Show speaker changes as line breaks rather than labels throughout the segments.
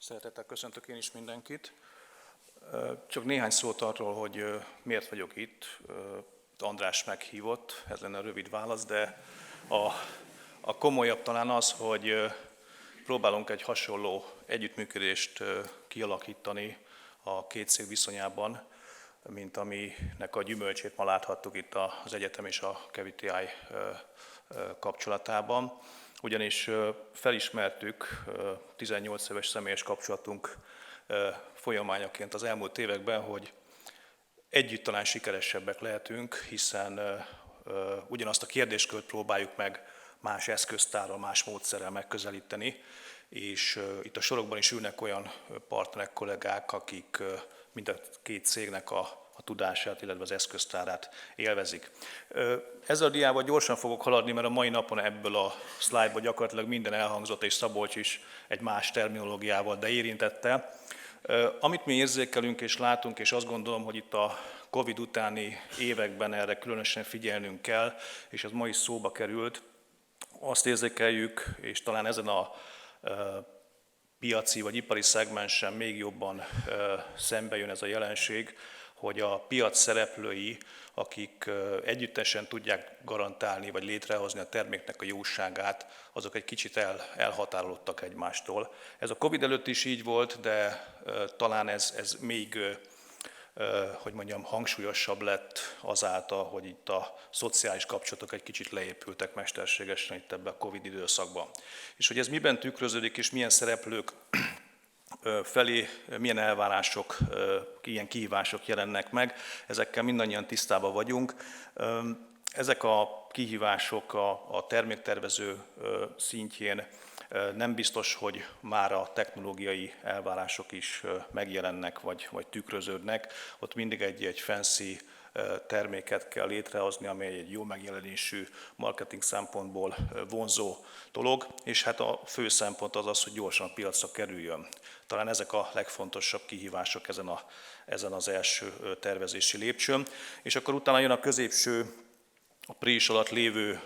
Szeretettel köszöntök én is mindenkit. Csak néhány szót arról, hogy miért vagyok itt. András meghívott, ez lenne a rövid válasz, de a komolyabb talán az, hogy próbálunk egy hasonló együttműködést kialakítani a két cég viszonyában, mint aminek a gyümölcsét ma láthattuk itt az egyetem és a KVTI kapcsolatában. Ugyanis felismertük 18 éves személyes kapcsolatunk folyamányaként az elmúlt években, hogy együtt talán sikeresebbek lehetünk, hiszen ugyanazt a kérdéskört próbáljuk meg más eszköztárral, más módszerrel megközelíteni, és itt a sorokban is ülnek olyan partnerek, kollégák, akik mind a két cégnek a tudását, illetve az eszköztárát élvezik. Ezzel a diával gyorsan fogok haladni, mert a mai napon ebből a szlájdból gyakorlatilag minden elhangzott, és Szabolcs is egy más terminológiával, de érintette. Amit mi érzékelünk és látunk, és azt gondolom, hogy itt a Covid utáni években erre különösen figyelnünk kell, és ez ma is szóba került, azt érzékeljük, és talán ezen a piaci vagy ipari szegmensen még jobban szembe jön ez a jelenség, hogy a piac szereplői, akik együttesen tudják garantálni vagy létrehozni a terméknek a jóságát, azok egy kicsit elhatárolódtak egymástól. Ez a Covid előtt is így volt, de talán ez még hangsúlyosabb lett azáltal, hogy itt a szociális kapcsolatok egy kicsit leépültek mesterségesen itt ebben a Covid időszakban. És hogy ez miben tükröződik, és milyen szereplők felé milyen elvárások, ilyen kihívások jelennek meg, ezekkel mindannyian tisztában vagyunk. Ezek a kihívások a terméktervező szintjén nem biztos, hogy már a technológiai elvárások is megjelennek, vagy tükröződnek. Ott mindig egy fancy terméket kell létrehozni, amely egy jó megjelenésű, marketing szempontból vonzó dolog, és hát a fő szempont az, hogy gyorsan piacra kerüljön. Talán ezek a legfontosabb kihívások ezen az első tervezési lépcsőn. És akkor utána jön a középső, a prés alatt lévő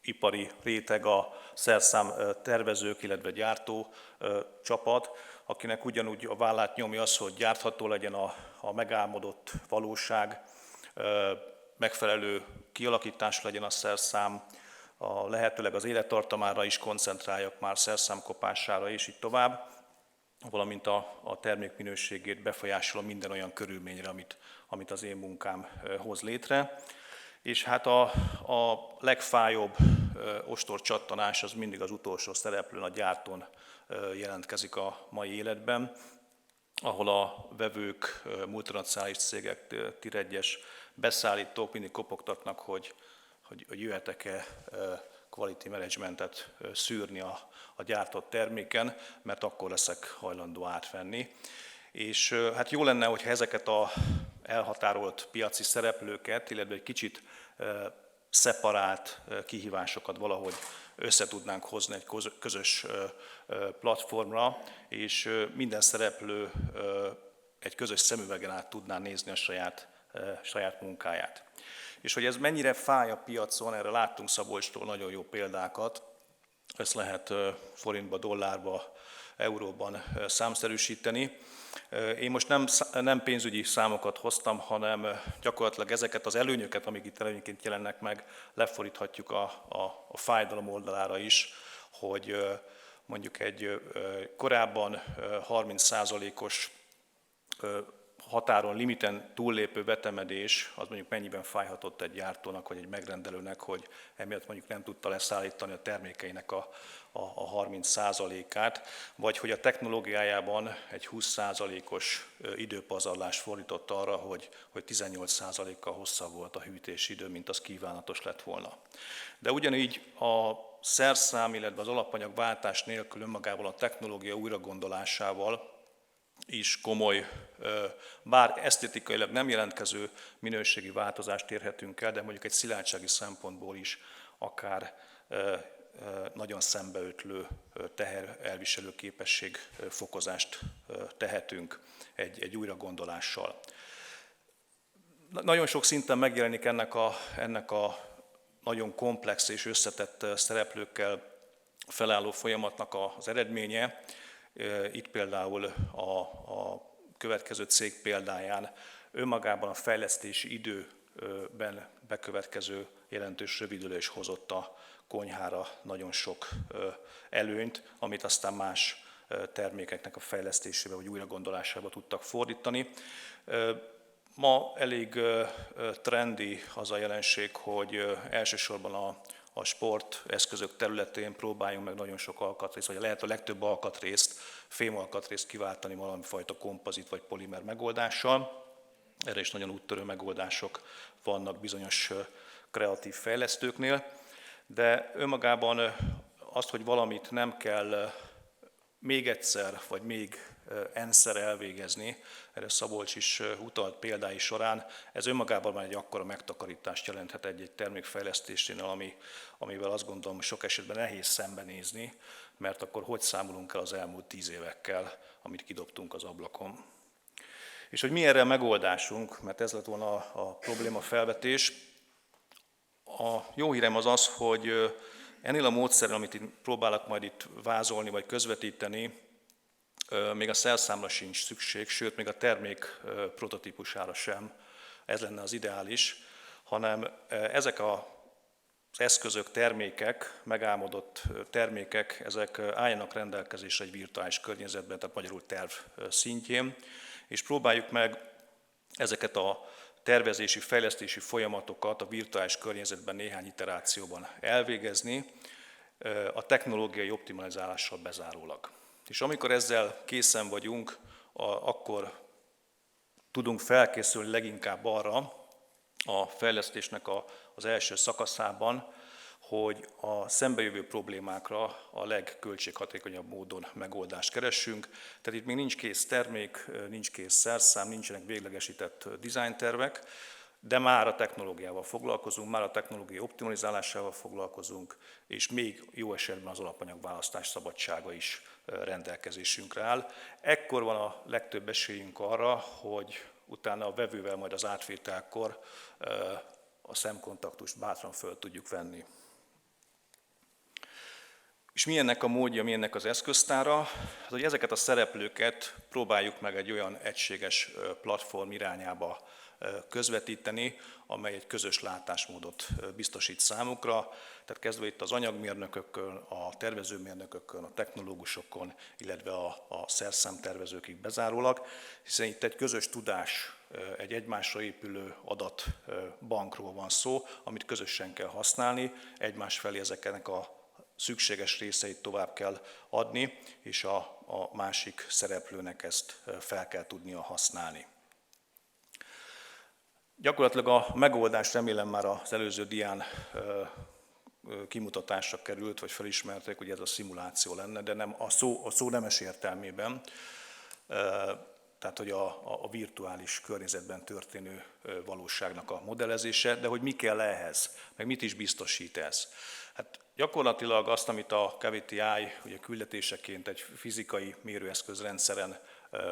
ipari réteg, a szerszám tervezők, illetve gyártó csapat, akinek ugyanúgy a vállát nyomja az, hogy gyártható legyen a megálmodott valóság, megfelelő kialakítás legyen a szerszám, lehetőleg az élettartamára is koncentráljak már szerszámkopására, és így tovább, valamint a termék minőségét befolyásoló minden olyan körülményre, amit az én munkám hoz létre. És hát a legfájóbb ostorcsattanás az mindig az utolsó szereplőn, a gyártón jelentkezik a mai életben, ahol a vevők, multinacionális cégek, tiregyes beszállítók mindig kopogtatnak, hogy jöhetek-e quality managementet szűrni a gyártott terméken, mert akkor leszek hajlandó átvenni. És hát jó lenne, hogyha ezeket a elhatárolt piaci szereplőket, illetve egy kicsit szeparált kihívásokat valahogy össze tudnánk hozni egy közös platformra, és minden szereplő egy közös szemüvegen át tudná nézni a saját munkáját. És hogy ez mennyire fáj a piacon, erre láttunk Szabolcstól nagyon jó példákat, ezt lehet forintba, dollárba, euróban számszerűsíteni. Én most nem pénzügyi számokat hoztam, hanem gyakorlatilag ezeket az előnyöket, amik itt előnyként jelennek meg, lefordíthatjuk a fájdalom oldalára is, hogy mondjuk egy korábban 30%-os határon, limiten túllépő vetemedés, az mondjuk mennyiben fájhatott egy gyártónak, vagy egy megrendelőnek, hogy emiatt mondjuk nem tudta leszállítani a termékeinek a 30%-át, vagy hogy a technológiájában egy 20%-os időpazarlást fordított arra, hogy 18%-kal hosszabb volt a hűtési idő, mint az kívánatos lett volna. De ugyanígy a szerszám, illetve az alapanyagváltás nélkül önmagával a technológia újragondolásával is komoly, bár esztétikailag nem jelentkező minőségi változást érhetünk el, de mondjuk egy szilárdsági szempontból is akár nagyon szembeötlő teherelviselő képesség fokozást tehetünk egy újragondolással. Nagyon sok szinten megjelenik ennek a nagyon komplex és összetett szereplőkkel felálló folyamatnak az eredménye, Itt például a következő cég példáján önmagában a fejlesztési időben bekövetkező jelentős rövidülés hozott a konyhára nagyon sok előnyt, amit aztán más termékeknek a fejlesztésébe vagy újragondolásába tudtak fordítani. Ma elég trendi az a jelenség, hogy elsősorban a sporteszközök területén próbáljunk meg nagyon sok alkatrészt, vagy lehet a legtöbb alkatrészt, fémalkatrészt kiváltani valamifajta kompozit vagy polimer megoldással. Erre is nagyon úttörő megoldások vannak bizonyos kreatív fejlesztőknél, de önmagában azt, hogy valamit nem kell még egyszer, vagy még n-szer elvégezni, erre Szabolcs is utalt példái során, ez önmagában már egy akkora megtakarítást jelenthet egy termék fejlesztésénél, amivel azt gondolom, sok esetben nehéz szembenézni, mert akkor hogy számolunk el az elmúlt 10 évekkel, amit kidobtunk az ablakon. És hogy mi erre a megoldásunk, mert ez lett volna a probléma felvetés. A jó hírem az az, hogy ennél a módszerrel, amit itt próbálok majd itt vázolni vagy közvetíteni, még a szerszámra sincs szükség, sőt, még a termék prototípusára sem, ez lenne az ideális, hanem ezek az eszközök, termékek, megálmodott termékek, ezek álljanak rendelkezésre egy virtuális környezetben, tehát magyarul terv szintjén, és próbáljuk meg ezeket a tervezési, fejlesztési folyamatokat a virtuális környezetben néhány iterációban elvégezni, a technológiai optimalizálással bezárólag. És amikor ezzel készen vagyunk, akkor tudunk felkészülni leginkább arra a fejlesztésnek az első szakaszában, hogy a szembejövő problémákra a legköltséghatékonyabb módon megoldást keressünk. Tehát itt még nincs kész termék, nincs kész szerszám, nincsenek véglegesített dizájntervek, de már a technológiával foglalkozunk, már a technológia optimalizálásával foglalkozunk, és még jó esetben az alapanyagválasztás szabadsága is rendelkezésünkre áll. Ekkor van a legtöbb esélyünk arra, hogy utána a vevővel majd az átvételkor a szemkontaktust bátran föl tudjuk venni. És mi ennek a módja, mi ennek az eszköztára? Hát, hogy ezeket a szereplőket próbáljuk meg egy olyan egységes platform irányába közvetíteni, amely egy közös látásmódot biztosít számukra, tehát kezdve itt az anyagmérnökökön, a tervezőmérnökökön, a technológusokon, illetve a szerszámtervezőkig bezárólag, hiszen itt egy közös tudás, egy egymásra épülő adatbankról van szó, amit közösen kell használni, egymás felé ezeknek a szükséges részeit tovább kell adni, és a másik szereplőnek ezt fel kell tudnia használni. Gyakorlatilag a megoldás remélem már az előző dián kimutatásra került, vagy felismerték, hogy ez a szimuláció lenne, de nem a szó nemes értelmében, tehát hogy a virtuális környezetben történő valóságnak a modellezése, de hogy mi kell ehhez, meg mit is biztosít ez. Hát gyakorlatilag azt, amit a Cavity ugye küldetéseként egy fizikai mérőeszközrendszeren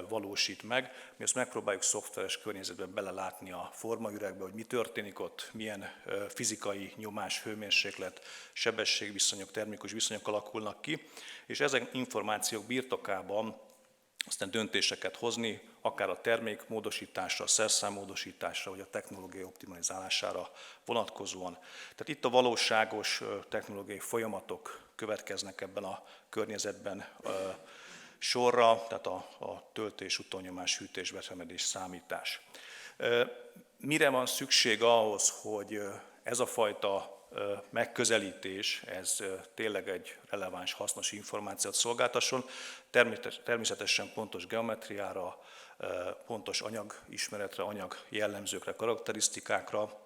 valósít meg, mi azt megpróbáljuk szoftveres környezetben belelátni a formaüregbe, hogy mi történik ott, milyen fizikai nyomás, hőmérséklet, sebességviszonyok, termikus viszonyok alakulnak ki, és ezek információk birtokában aztán döntéseket hozni, akár a termék módosításra, a szerszám módosításra, vagy a technológia optimalizálására vonatkozóan. Tehát itt a valóságos technológiai folyamatok következnek ebben a környezetben sorra, tehát a töltés, utónyomás, hűtés, betömedés, számítás. Mire van szükség ahhoz, hogy ez a fajta megközelítés, ez tényleg egy releváns, hasznos információt szolgáltasson, természetesen pontos geometriára, pontos anyagismeretre, anyagjellemzőkre, karakterisztikákra,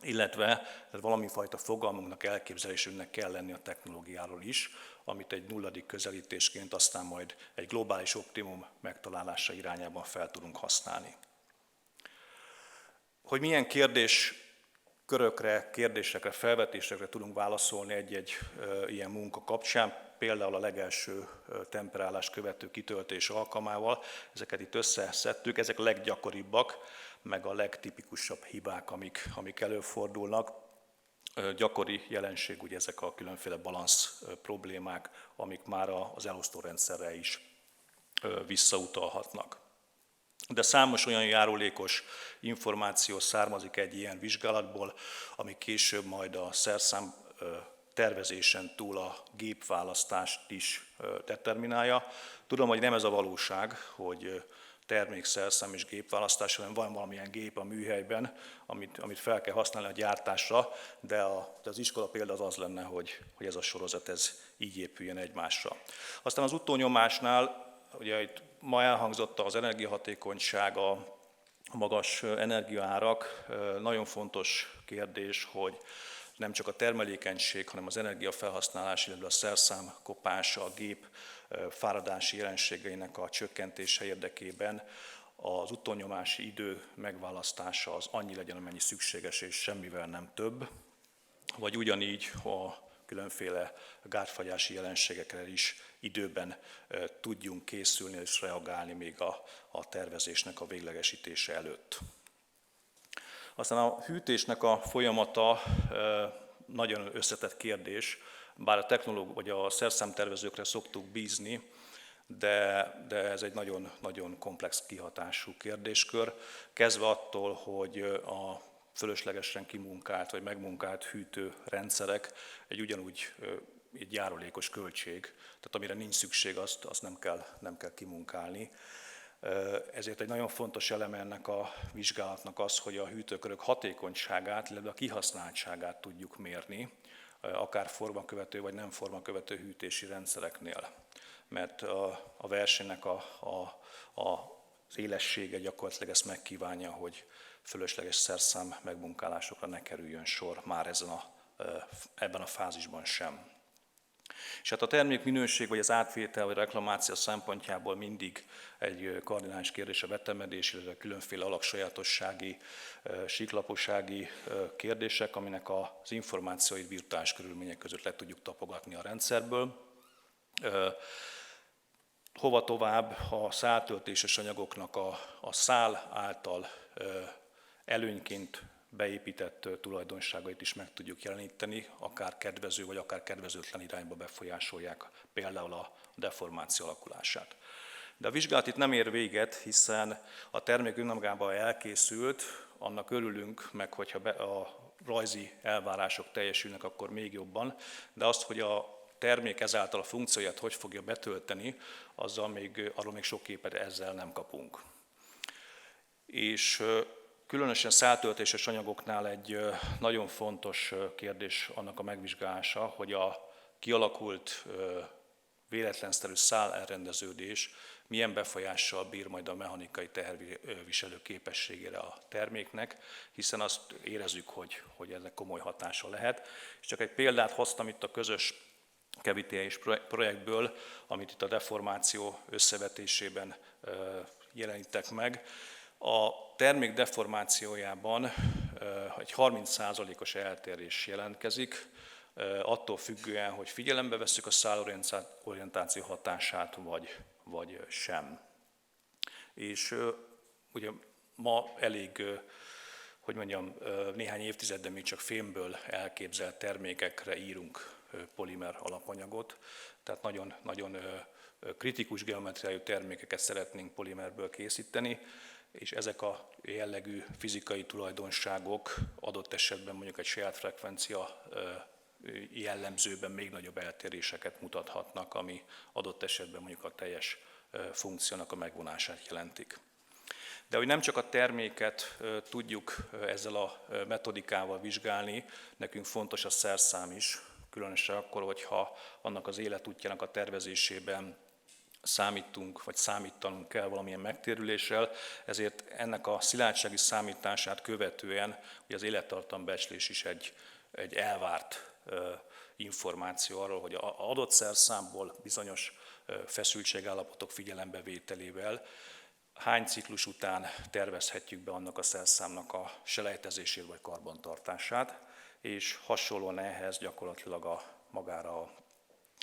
illetve valamifajta fogalmunknak, elképzelésünknek kell lenni a technológiáról is, amit egy nulladik közelítésként aztán majd egy globális optimum megtalálása irányában fel tudunk használni. Hogy milyen kérdésekre, felvetésekre tudunk válaszolni egy-egy ilyen munka kapcsán, például a legelső temperálás követő kitöltés alkalmával, ezeket itt összeszedtük, ezek a leggyakoribbak, meg a legtipikusabb hibák, amik előfordulnak. Gyakori jelenség ugye ezek a különféle balansz problémák, amik már az elosztórendszerre is visszautalhatnak. De számos olyan járulékos információ származik egy ilyen vizsgálatból, ami később majd a szerszám tervezésen túl a gépválasztást is determinálja. Tudom, hogy nem ez a valóság, hogy termék, szerszám és gépválasztás, hanem van valamilyen gép a műhelyben, amit fel kell használni a gyártásra, de az iskola példa az lenne, hogy ez a sorozat ez így épüljen egymásra. Aztán az utónyomásnál, ugye itt ma elhangzott az energiahatékonyság, a magas energiaárak, nagyon fontos kérdés, hogy nem csak a termelékenység, hanem az energiafelhasználás, illetve a szerszám kopása, a gép fáradási jelenségeinek a csökkentése érdekében az utónyomási idő megválasztása az annyi legyen, amennyi szükséges, és semmivel nem több, vagy ugyanígy a különféle gátfagyási jelenségekre is időben tudjunk készülni és reagálni még a tervezésnek a véglegesítése előtt. Aztán a hűtésnek a folyamata nagyon összetett kérdés, bár a technológus vagy a szerszámtervezőkre szoktuk bízni, de ez egy nagyon komplex kihatású kérdéskör, kezdve attól, hogy a fölöslegesen kimunkált vagy megmunkált hűtőrendszerek ugyanúgy egy járulékos költség, tehát amire nincs szükség, azt nem kell kimunkálni. Ezért egy nagyon fontos eleme ennek a vizsgálatnak az, hogy a hűtőkörök hatékonyságát, illetve a kihasználtságát tudjuk mérni, akár formakövető vagy nem formakövető hűtési rendszereknél. Mert a versenynek az élessége gyakorlatilag ezt megkívánja, hogy fölösleges szerszám megmunkálásokra ne kerüljön sor már ebben a fázisban sem. És hát a termék minőség, vagy az átvétel, vagy reklamáció szempontjából mindig egy kardinális kérdés a vetemedés, illetve különféle alaksajátossági, síklapossági kérdések, aminek az információit virtuális körülmények között le tudjuk tapogatni a rendszerből. Hova tovább a száltöltéses anyagoknak a szál által előnyként beépített tulajdonságait is meg tudjuk jeleníteni, akár kedvező vagy akár kedvezőtlen irányba befolyásolják például a deformáció alakulását. De a vizsgálat itt nem ér véget, hiszen a termék önmagában elkészült, annak örülünk, meg hogyha a rajzi elvárások teljesülnek, akkor még jobban, de azt, hogy a termék ezáltal a funkcióját hogy fogja betölteni, arról még sok képet ezzel nem kapunk. És különösen száltöltéses anyagoknál egy nagyon fontos kérdés annak a megvizsgálása, hogy a kialakult véletlenszerű szálelrendeződés milyen befolyással bír majd a mechanikai teherviselő képességére a terméknek, hiszen azt érezzük, hogy ennek komoly hatása lehet. És csak egy példát hoztam itt a közös kevités projektből, amit itt a deformáció összevetésében jelenítek meg. A termék deformációjában egy 30%-os eltérés jelentkezik, attól függően, hogy figyelembe vesszük a szálorientáció hatását, vagy sem. És ugye ma elég, néhány évtizedben még csak fémből elképzelt termékekre írunk polimer alapanyagot, tehát nagyon kritikus geometriájú termékeket szeretnénk polimerből készíteni, és ezek a jellegű fizikai tulajdonságok adott esetben mondjuk egy saját frekvencia jellemzőben még nagyobb eltéréseket mutathatnak, ami adott esetben mondjuk a teljes funkciónak a megvonását jelentik. De hogy nem csak a terméket tudjuk ezzel a metodikával vizsgálni, nekünk fontos a szerszám is, különösen akkor, hogyha annak az életútjának a tervezésében számítunk, vagy számítanunk kell valamilyen megtérüléssel, ezért ennek a szilárdsági számítását követően ugye az élettartambecslés is egy elvárt információ arról, hogy az adott szerszámból bizonyos feszültségállapotok figyelembevételével hány ciklus után tervezhetjük be annak a szerszámnak a selejtezését vagy karbantartását, és hasonlóan ehhez gyakorlatilag magára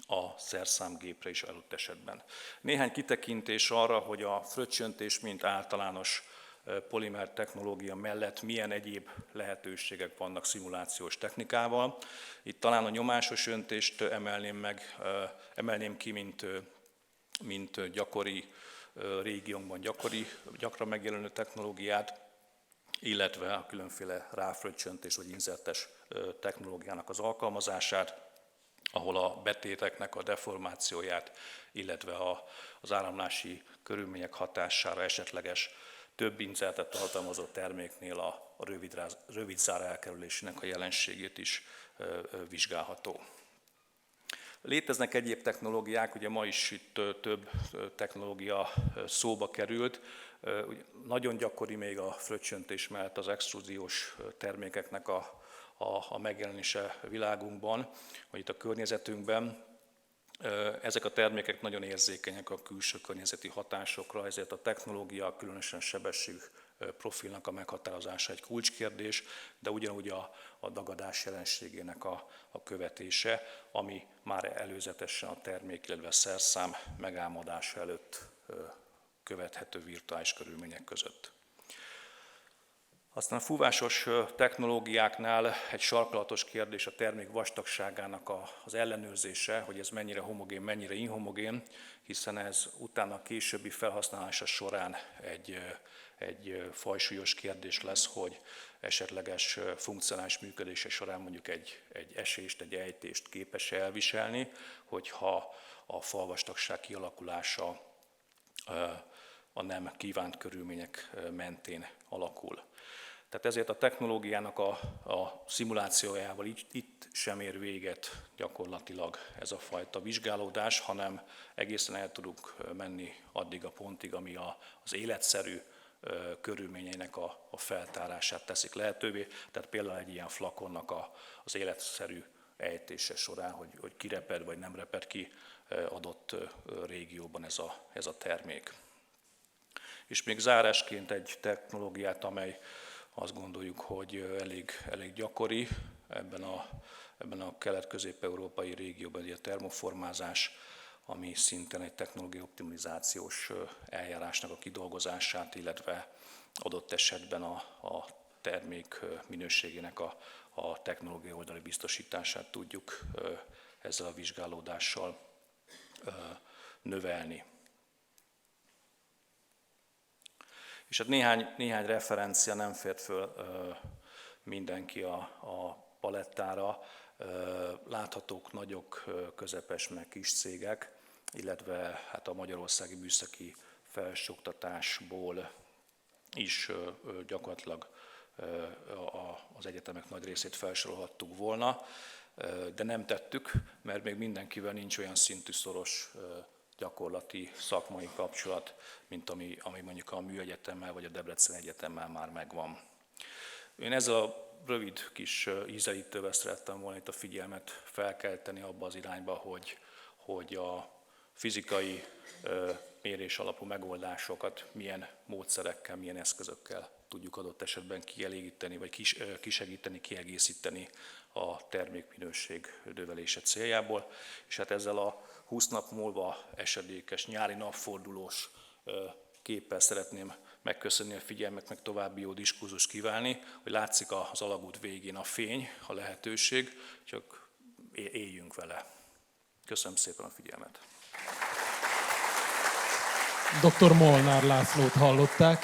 a szerszámgépre is adott esetben. Néhány kitekintés arra, hogy a fröccsöntés mint általános polimer technológia mellett milyen egyéb lehetőségek vannak szimulációs technikával. Itt talán a nyomásos öntést emelném ki, mint mint gyakori régiónkban gyakran megjelenő technológiát, illetve a különféle ráfröccsöntés vagy inzertes technológiának az alkalmazását, ahol a betéteknek a deformációját, illetve az áramlási körülmények hatására esetleges több inzertet tartalmazó terméknél a rövid zár elkerülésének a jelenségét is vizsgálható. Léteznek egyéb technológiák, ugye ma is itt több technológia szóba került. Nagyon gyakori még a fröccsöntés mellett az extruziós termékeknek a megjelenése világunkban, vagy itt a környezetünkben. Ezek a termékek nagyon érzékenyek a külső környezeti hatásokra, ezért a technológia, különösen sebesség profilnak a meghatározása egy kulcskérdés, de ugyanúgy a dagadás jelenségének a követése, ami már előzetesen a termék, illetve szerszám megálmodása előtt követhető virtuális körülmények között. Aztán a fúvásos technológiáknál egy sarkalatos kérdés a termék vastagságának az ellenőrzése, hogy ez mennyire homogén, mennyire inhomogén, hiszen ez utána későbbi felhasználása során egy fajsúlyos kérdés lesz, hogy esetleges funkcionális működése során mondjuk egy esést, egy ejtést képes elviselni, hogyha a falvastagság kialakulása a nem kívánt körülmények mentén alakul. Tehát ezért a technológiának a szimulációjával itt sem ér véget gyakorlatilag ez a fajta vizsgálódás, hanem egészen el tudunk menni addig a pontig, ami az életszerű körülményeinek a feltárását teszik lehetővé. Tehát például egy ilyen flakonnak az életszerű ejtése során, hogy kireped vagy nem reped ki adott régióban ez a termék. És még zárásként egy technológiát, amely azt gondoljuk, hogy elég gyakori ebben a kelet-közép-európai régióban, ugye a termoformázás, ami szintén egy technológiai optimalizációs eljárásnak a kidolgozását, illetve adott esetben a termék minőségének a technológiai oldali biztosítását tudjuk ezzel a vizsgálódással növelni. És hát néhány referencia, nem fért föl mindenki a palettára. Láthatók nagyok, közepes, meg kis cégek, illetve hát a magyarországi műszaki felsőoktatásból is gyakorlatilag az egyetemek nagy részét felsorolhattuk volna, de nem tettük, mert még mindenkivel nincs olyan szintű szoros gyakorlati szakmai kapcsolat, mint ami mondjuk a Műegyetemmel vagy a Debreceni Egyetemmel már megvan. Én ezzel a rövid kis ízelítővel szerettem volna itt a figyelmet felkelteni abba az irányba, hogy a fizikai mérés alapú megoldásokat milyen módszerekkel, milyen eszközökkel tudjuk adott esetben kielégíteni, vagy kisegíteni, kiegészíteni a termékminőség növelése céljából. És hát ezzel a 20 nap múlva esedékes nyári napfordulós képpel szeretném megköszönni a figyelmet, meg további jó diskurzust kívánni, hogy látszik az alagút végén a fény, a lehetőség, csak éljünk vele. Köszönöm szépen a figyelmet.
Dr. Molnár Lászlót hallották.